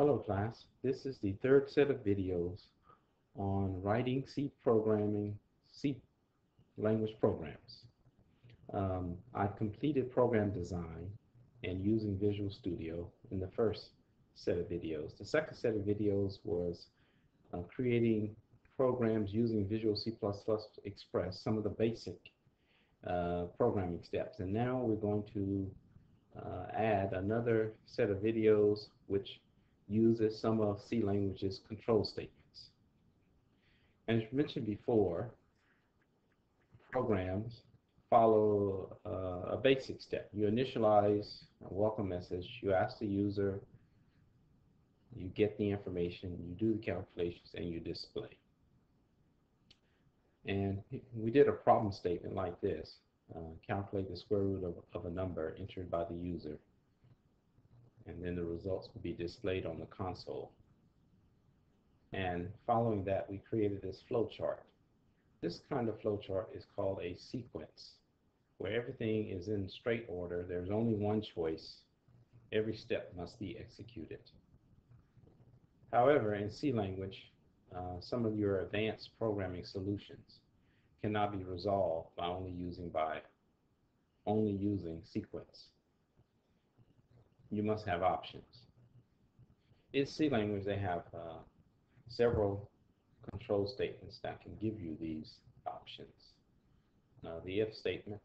Hello class, this is the third set of videos on writing C programming, C language programs. I've completed program design and using Visual Studio in the first set of videos. The second set of videos was creating programs using Visual C++ Express, some of the basic programming steps. And now we're going to add another set of videos which uses some of C language's control statements. And as mentioned before, programs follow a basic step. You initialize a welcome message, you ask the user, you get the information, you do the calculations, and you display. And we did a problem statement like this. Calculate the square root of a number entered by the user, and then the results will be displayed on the console. And following that, we created this flowchart. This kind of flowchart is called a sequence, where everything is in straight order. There's only one choice. Every step must be executed. However, in C language, some of your advanced programming solutions cannot be resolved by only using sequence. You must have options. In C language, they have several control statements that can give you these options. The if statement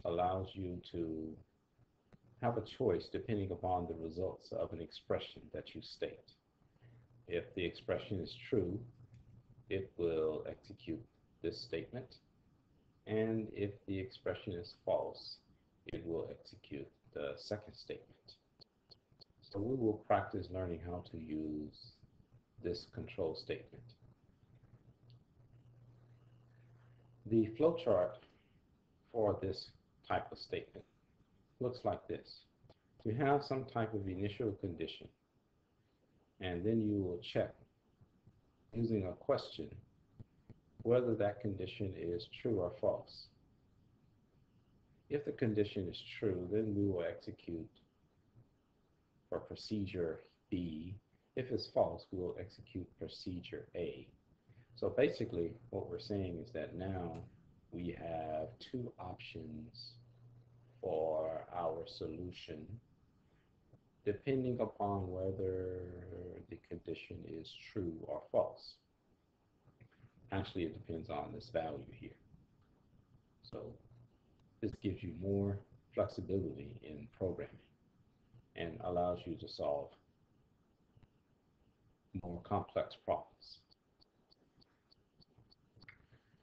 allows you to have a choice depending upon the results of an expression that you state. If the expression is true, it will execute this statement. And if the expression is false, it will execute the second statement. So we will practice learning how to use this control statement. The flowchart for this type of statement looks like this. You have some type of initial condition, and then you will check using a question whether that condition is true or false. If the condition is true, then we will execute for procedure B. If it's false, we will execute procedure A. So basically, what we're saying is that now we have two options for our solution, depending upon whether the condition is true or false. Actually, it depends on this value here. So this gives you more flexibility in programming and allows you to solve more complex problems.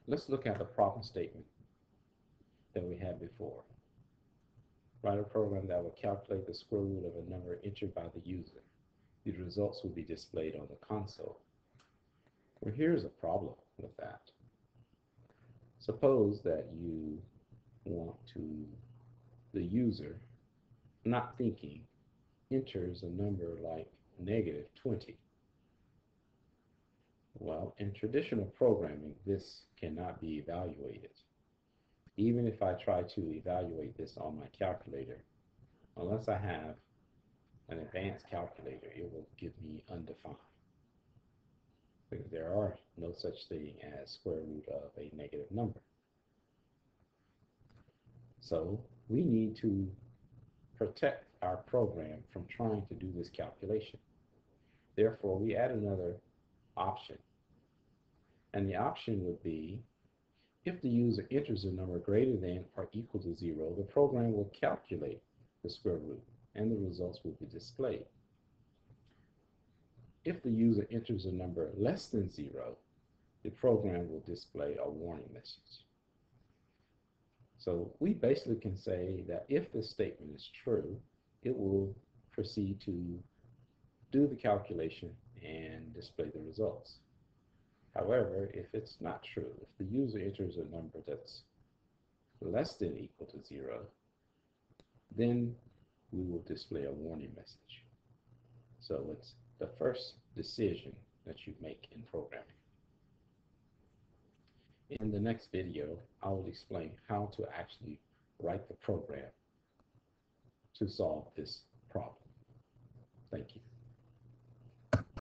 Let's look at the problem statement that we had before. Write a program that will calculate the square root of a number entered by the user. The results will be displayed on the console. Well, here's a problem with that. Suppose that you want the user, not thinking, enters a number like -20. Well, in traditional programming, this cannot be evaluated. Even if I try to evaluate this on my calculator, unless I have an advanced calculator, it will give me undefined, because there are no such thing as square root of a negative number. So we need to protect our program from trying to do this calculation. Therefore, we add another option. And the option would be, if the user enters a number greater than or equal to 0, the program will calculate the square root and the results will be displayed. If the user enters a number less than 0, the program will display a warning message. So we basically can say that if this statement is true, it will proceed to do the calculation and display the results. However, if it's not true, if the user enters a number that's less than or equal to 0, then we will display a warning message. So it's the first decision that you make in programming. In the next video, I will explain how to actually write the program to solve this